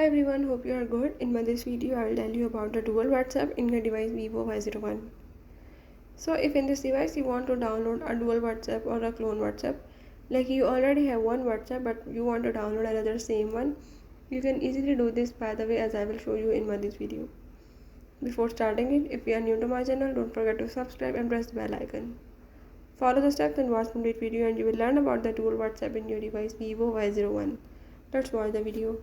Hi everyone, hope you are good. In this video, I will tell you about the dual WhatsApp in your device Vivo Y01. So if in this device you want to download a dual WhatsApp or a clone WhatsApp, like you already have one WhatsApp but you want to download another same one, you can easily do this by the way as I will show you in this video. Before starting it, if you are new to my channel, don't forget to subscribe and press the bell icon. Follow the steps and watch complete video and you will learn about the dual WhatsApp in your device Vivo Y01. Let's watch the video.